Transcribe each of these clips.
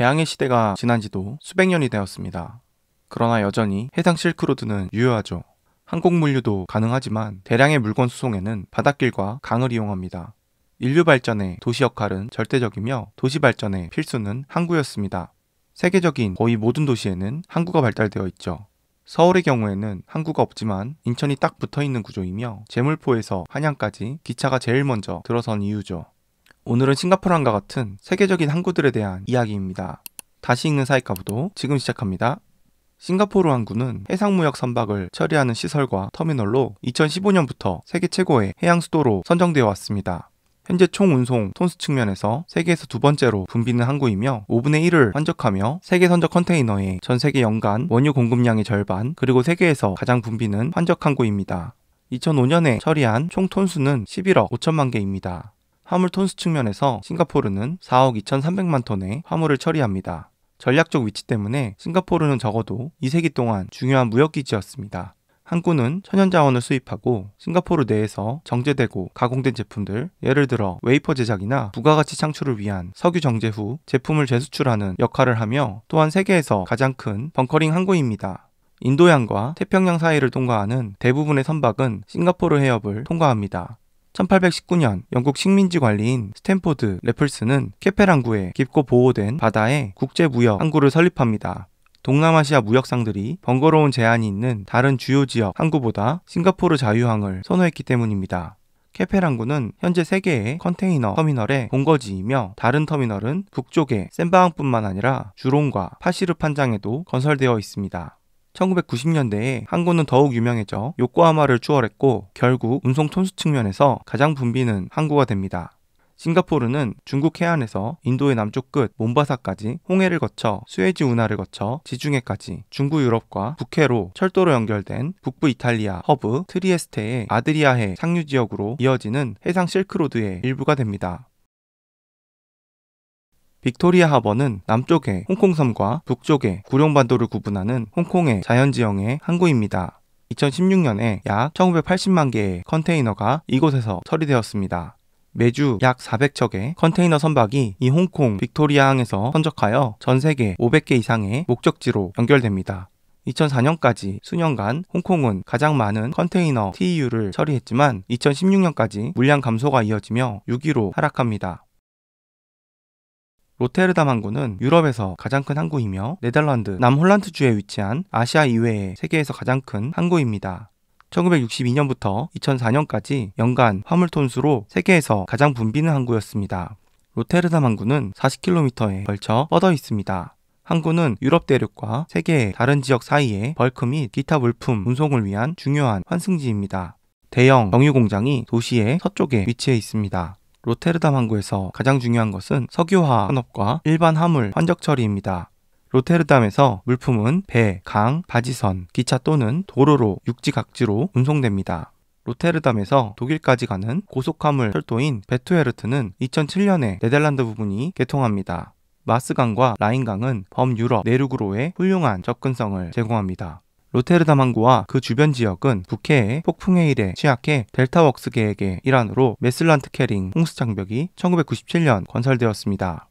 대항해 시대가 지난 지도 수백 년이 되었습니다. 그러나 여전히 해상 실크로드는 유효하죠. 항공 물류도 가능하지만 대량의 물건 수송에는 바닷길과 강을 이용합니다. 인류 발전에 도시 역할은 절대적이며 도시 발전의 필수는 항구였습니다. 세계적인 거의 모든 도시에는 항구가 발달되어 있죠. 서울의 경우에는 항구가 없지만 인천이 딱 붙어있는 구조이며 제물포에서 한양까지 기차가 제일 먼저 들어선 이유죠. 오늘은 싱가포르항과 같은 세계적인 항구들에 대한 이야기입니다. 다시 읽는 사이카부도 지금 시작합니다. 싱가포르 항구는 해상무역 선박을 처리하는 시설과 터미널로 2015년부터 세계 최고의 해양 수도로 선정되어 왔습니다. 현재 총 운송 톤수 측면에서 세계에서 두 번째로 붐비는 항구이며 5분의 1을 환적하며 세계 선적 컨테이너의 전 세계 연간 원유 공급량의 절반, 그리고 세계에서 가장 붐비는 환적 항구입니다. 2005년에 처리한 총 톤수는 11억 5천만 개입니다. 화물 톤수 측면에서 싱가포르는 4억 2,300만 톤의 화물을 처리합니다. 전략적 위치 때문에 싱가포르는 적어도 2세기 동안 중요한 무역기지였습니다. 항구는 천연자원을 수입하고 싱가포르 내에서 정제되고 가공된 제품들, 예를 들어 웨이퍼 제작이나 부가가치 창출을 위한 석유 정제 후 제품을 재수출하는 역할을 하며, 또한 세계에서 가장 큰 벙커링 항구입니다. 인도양과 태평양 사이를 통과하는 대부분의 선박은 싱가포르 해협을 통과합니다. 1819년 영국 식민지 관리인 스탠포드 래플스는 케펠 항구에 깊고 보호된 바다에 국제무역 항구를 설립합니다. 동남아시아 무역상들이 번거로운 제한이 있는 다른 주요 지역 항구보다 싱가포르 자유항을 선호했기 때문입니다. 케펠 항구는 현재 3개의 컨테이너 터미널의 본거지이며, 다른 터미널은 북쪽의 샌바항뿐만 아니라 주롱과 파시르 판장에도 건설되어 있습니다. 1990년대에 항구는 더욱 유명해져 요코하마를 추월했고 결국 운송 톤수 측면에서 가장 붐비는 항구가 됩니다. 싱가포르는 중국 해안에서 인도의 남쪽 끝 몬바사까지 홍해를 거쳐 수에즈 운하를 거쳐 지중해까지 중부 유럽과 북해로 철도로 연결된 북부 이탈리아 허브 트리에스테의 아드리아해 상류 지역으로 이어지는 해상 실크로드의 일부가 됩니다. 빅토리아 하버는 남쪽의 홍콩섬과 북쪽의 구룡반도를 구분하는 홍콩의 자연지형의 항구입니다. 2016년에 약 1980만 개의 컨테이너가 이곳에서 처리되었습니다. 매주 약 400척의 컨테이너 선박이 이 홍콩 빅토리아항에서 선적하여 전 세계 500개 이상의 목적지로 연결됩니다. 2004년까지 수년간 홍콩은 가장 많은 컨테이너 TEU를 처리했지만 2016년까지 물량 감소가 이어지며 6위로 하락합니다. 로테르담 항구는 유럽에서 가장 큰 항구이며 네덜란드 남홀란드주에 위치한 아시아 이외의 세계에서 가장 큰 항구입니다. 1962년부터 2004년까지 연간 화물 톤수로 세계에서 가장 붐비는 항구였습니다. 로테르담 항구는 40km에 걸쳐 뻗어 있습니다. 항구는 유럽 대륙과 세계의 다른 지역 사이에 벌크 및 기타 물품 운송을 위한 중요한 환승지입니다. 대형 정유 공장이 도시의 서쪽에 위치해 있습니다. 로테르담 항구에서 가장 중요한 것은 석유화 산업과 일반 화물 환적 처리입니다. 로테르담에서 물품은 배, 강, 바지선, 기차 또는 도로로 육지 각지로 운송됩니다. 로테르담에서 독일까지 가는 고속화물 철도인 베투에르트는 2007년에 네덜란드 부분이 개통합니다. 마스강과 라인강은 범유럽 내륙으로의 훌륭한 접근성을 제공합니다. 로테르담 항구와 그 주변 지역은 북해의 폭풍의 일에 취약해 델타웍스 계획의 일환으로 메슬란트 캐링 홍수 장벽이 1997년 건설되었습니다.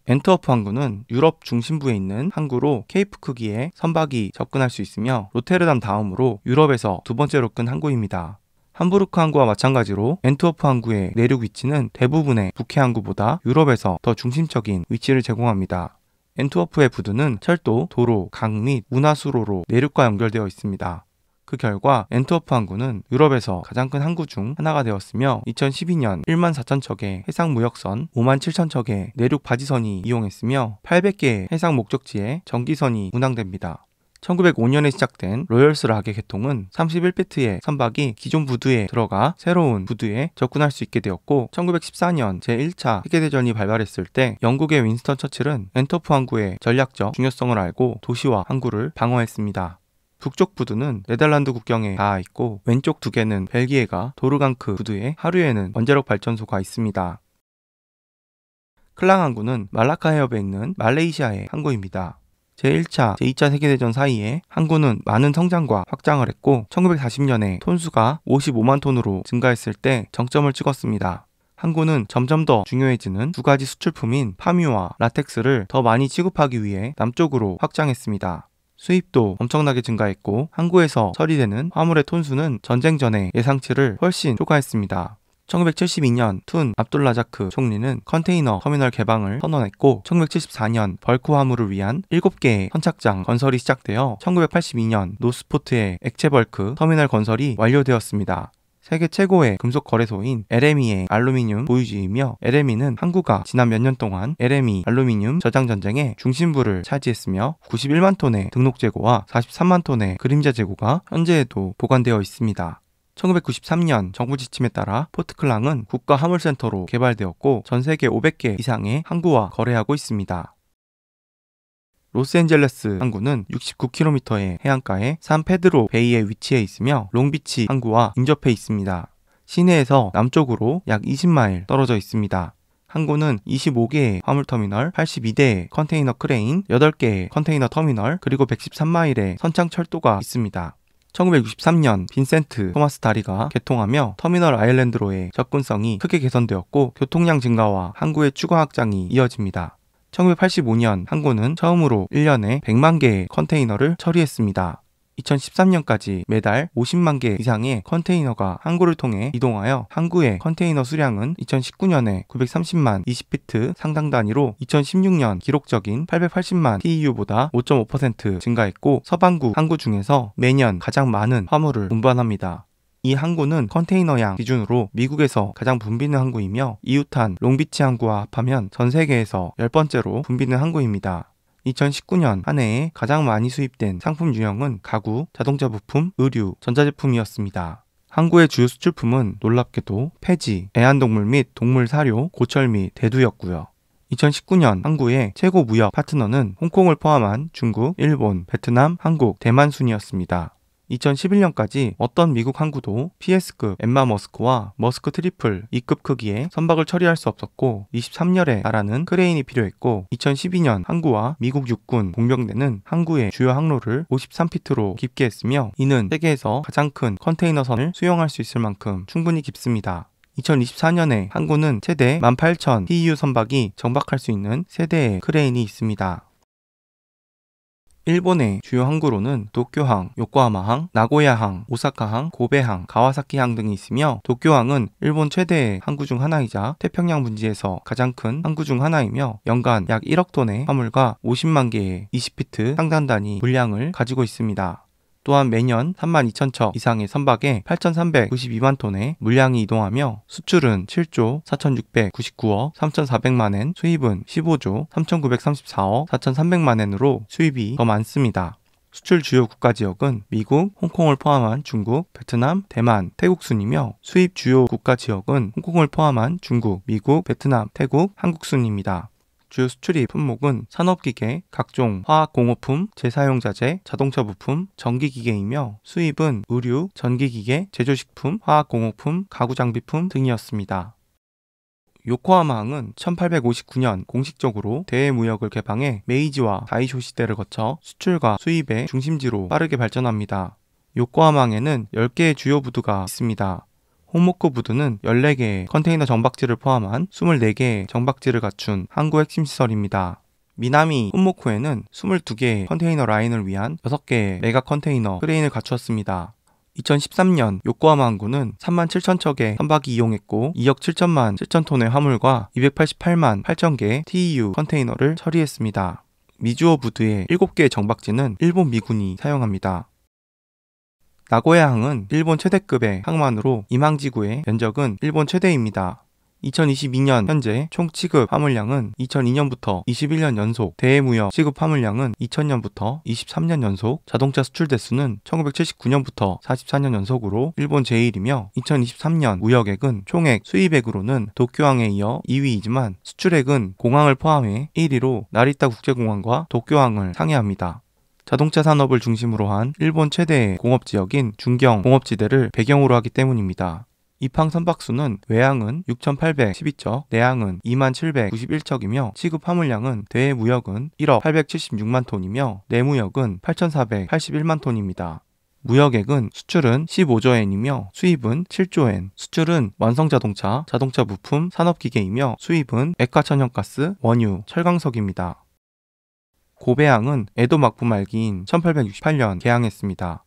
앤트워프 항구는 유럽 중심부에 있는 항구로 케이프 크기의 선박이 접근할 수 있으며 로테르담 다음으로 유럽에서 두 번째로 큰 항구입니다. 함부르크 항구와 마찬가지로 앤트워프 항구의 내륙 위치는 대부분의 북해 항구보다 유럽에서 더 중심적인 위치를 제공합니다. 앤트워프의 부두는 철도, 도로, 강 및 운하수로로 내륙과 연결되어 있습니다. 그 결과 앤트워프 항구는 유럽에서 가장 큰 항구 중 하나가 되었으며 2012년 14,000척의 해상 무역선, 57,000척의 내륙 바지선이 이용했으며 800개의 해상 목적지에 전기선이 운항됩니다. 1905년에 시작된 로열스 락의 개통은 31피트의 선박이 기존 부두에 들어가 새로운 부두에 접근할 수 있게 되었고, 1914년 제1차 세계대전이 발발했을 때 영국의 윈스턴 처칠은 앤트워프 항구의 전략적 중요성을 알고 도시와 항구를 방어했습니다. 북쪽 부두는 네덜란드 국경에 닿아 있고 왼쪽 두 개는 벨기에가 도르강크 부두에 하류에는 원자력 발전소가 있습니다. 클랑 항구는 말라카 해협에 있는 말레이시아의 항구입니다. 제1차, 제2차 세계대전 사이에 항구는 많은 성장과 확장을 했고 1940년에 톤수가 55만 톤으로 증가했을 때 정점을 찍었습니다. 항구는 점점 더 중요해지는 두 가지 수출품인 파뮤와 라텍스를 더 많이 취급하기 위해 남쪽으로 확장했습니다. 수입도 엄청나게 증가했고 항구에서 처리되는 화물의 톤수는 전쟁 전의 예상치를 훨씬 초과했습니다. 1972년 툰 압둘라자크 총리는 컨테이너 터미널 개방을 선언했고 1974년 벌크 화물을 위한 7개의 선착장 건설이 시작되어 1982년 노스포트의 액체 벌크 터미널 건설이 완료되었습니다. 세계 최고의 금속 거래소인 LME의 알루미늄 보유지이며 LME는 항구가 지난 몇 년 동안 LME 알루미늄 저장 전쟁의 중심부를 차지했으며 91만 톤의 등록 재고와 43만 톤의 그림자 재고가 현재에도 보관되어 있습니다. 1993년 정부 지침에 따라 포트클랑은 국가 화물센터로 개발되었고 전 세계 500개 이상의 항구와 거래하고 있습니다. 로스앤젤레스 항구는 69km의 해안가에 산페드로 베이에 위치해 있으며 롱비치 항구와 인접해 있습니다. 시내에서 남쪽으로 약 20마일 떨어져 있습니다. 항구는 25개의 화물터미널, 82대의 컨테이너 크레인, 8개의 컨테이너 터미널, 그리고 113마일의 선창 철도가 있습니다. 1963년 빈센트 토마스 다리가 개통하며 터미널 아일랜드로의 접근성이 크게 개선되었고 교통량 증가와 항구의 추가 확장이 이어집니다. 1985년 항구는 처음으로 1년에 100만 개의 컨테이너를 처리했습니다. 2013년까지 매달 50만 개 이상의 컨테이너가 항구를 통해 이동하여 항구의 컨테이너 수량은 2019년에 930만 20피트 상당 단위로 2016년 기록적인 880만 TEU보다 5.5% 증가했고 서반구 항구 중에서 매년 가장 많은 화물을 운반합니다. 이 항구는 컨테이너양 기준으로 미국에서 가장 붐비는 항구이며 이웃한 롱비치 항구와 합하면 전 세계에서 10번째로 붐비는 항구입니다. 2019년 한 해에 가장 많이 수입된 상품 유형은 가구, 자동차 부품, 의류, 전자제품이었습니다. 항구의 주요 수출품은 놀랍게도 폐지, 애완동물 및 동물 사료, 고철 및 대두였고요. 2019년 항구의 최고 무역 파트너는 홍콩을 포함한 중국, 일본, 베트남, 한국, 대만 순이었습니다. 2011년까지 어떤 미국 항구도 PS급 엠마 머스크와 머스크 트리플 2급 크기의 선박을 처리할 수 없었고 23렬에 달하는 크레인이 필요했고 2012년 항구와 미국 육군 공병대는 항구의 주요 항로를 53피트로 깊게 했으며 이는 세계에서 가장 큰 컨테이너선을 수용할 수 있을 만큼 충분히 깊습니다. 2024년에 항구는 최대 18,000 TEU 선박이 정박할 수 있는 세대의 크레인이 있습니다. 일본의 주요 항구로는 도쿄항, 요코하마항, 나고야항, 오사카항, 고베항, 가와사키항 등이 있으며 도쿄항은 일본 최대의 항구 중 하나이자 태평양 분지에서 가장 큰 항구 중 하나이며 연간 약 1억 톤의 화물과 50만 개의 20피트 상단 단위 물량을 가지고 있습니다. 또한 매년 32,000척 이상의 선박에 8,392만 톤의 물량이 이동하며 수출은 7조 4,699억 3,400만엔, 수입은 15조 3,934억 4,300만엔으로 수입이 더 많습니다. 수출 주요 국가 지역은 미국, 홍콩을 포함한 중국, 베트남, 대만, 태국 순이며 수입 주요 국가 지역은 홍콩을 포함한 중국, 미국, 베트남, 태국, 한국 순입니다. 주요 수출입 품목은 산업기계, 각종 화학공업품, 재사용자재, 자동차 부품, 전기기계이며 수입은 의류, 전기기계, 제조식품, 화학공업품, 가구장비품 등이었습니다. 요코하마항은 1859년 공식적으로 대외무역을 개방해 메이지와 다이쇼 시대를 거쳐 수출과 수입의 중심지로 빠르게 발전합니다. 요코하마항에는 10개의 주요 부두가 있습니다. 홍모쿠 부두는 14개의 컨테이너 정박지를 포함한 24개의 정박지를 갖춘 항구 핵심 시설입니다. 미나미 혼모쿠에는 22개의 컨테이너 라인을 위한 6개의 메가 컨테이너 크레인을 갖추었습니다. 2013년 요코하마 항구는 37,000척의 선박이 이용했고 2억 7천만 7천 톤의 화물과 288만 8천 개의 TEU 컨테이너를 처리했습니다. 미주오 부두의 7개의 정박지는 일본 미군이 사용합니다. 나고야항은 일본 최대급의 항만으로 임항지구의 면적은 일본 최대입니다. 2022년 현재 총 취급 화물량은 2002년부터 21년 연속, 대외무역 취급 화물량은 2000년부터 23년 연속, 자동차 수출 대수는 1979년부터 44년 연속으로 일본 제1이며 2023년 무역액은 총액 수입액으로는 도쿄항에 이어 2위이지만 수출액은 공항을 포함해 1위로 나리타 국제공항과 도쿄항을 상회합니다. 자동차 산업을 중심으로 한 일본 최대의 공업지역인 중경 공업지대를 배경으로 하기 때문입니다. 입항 선박수는 외항은 6,812척, 내항은 2791척이며 취급 화물량은 대외무역은 1억 876만 톤이며 내무역은 8,481만 톤입니다. 무역액은 수출은 15조엔이며 수입은 7조엔, 수출은 완성자동차, 자동차 부품, 산업기계이며 수입은 액화천연가스, 원유, 철강석입니다. 고배항은 에도 막부 말기인 1868년 개항했습니다.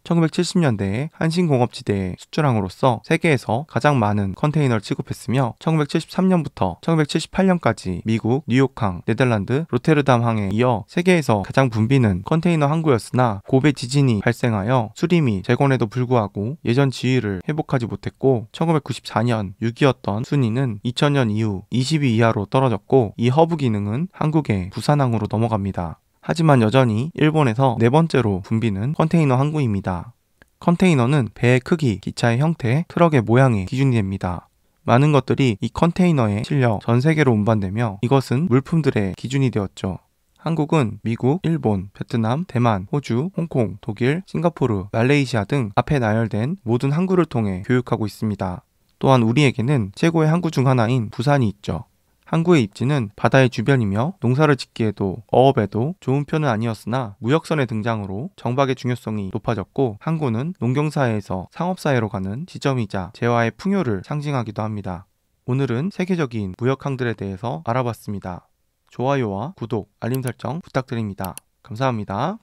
1970년대에 한신공업지대의 수출항으로서 세계에서 가장 많은 컨테이너를 취급했으며 1973년부터 1978년까지 미국, 뉴욕항, 네덜란드, 로테르담항에 이어 세계에서 가장 붐비는 컨테이너 항구였으나 고베 지진이 발생하여 수림이 재건에도 불구하고 예전 지위를 회복하지 못했고 1994년 6위였던 순위는 2000년 이후 20위 이하로 떨어졌고 이 허브 기능은 한국의 부산항으로 넘어갑니다. 하지만 여전히 일본에서 네 번째로 붐비는 컨테이너 항구입니다. 컨테이너는 배의 크기, 기차의 형태, 트럭의 모양에 기준이 됩니다. 많은 것들이 이 컨테이너에 실려 전 세계로 운반되며 이것은 물품들의 기준이 되었죠. 한국은 미국, 일본, 베트남, 대만, 호주, 홍콩, 독일, 싱가포르, 말레이시아 등 앞에 나열된 모든 항구를 통해 교육하고 있습니다. 또한 우리에게는 최고의 항구 중 하나인 부산이 있죠. 항구의 입지는 바다의 주변이며 농사를 짓기에도 어업에도 좋은 편은 아니었으나 무역선의 등장으로 정박의 중요성이 높아졌고 항구는 농경사회에서 상업사회로 가는 지점이자 재화의 풍요를 상징하기도 합니다. 오늘은 세계적인 무역항들에 대해서 알아봤습니다. 좋아요와 구독, 알림 설정 부탁드립니다. 감사합니다.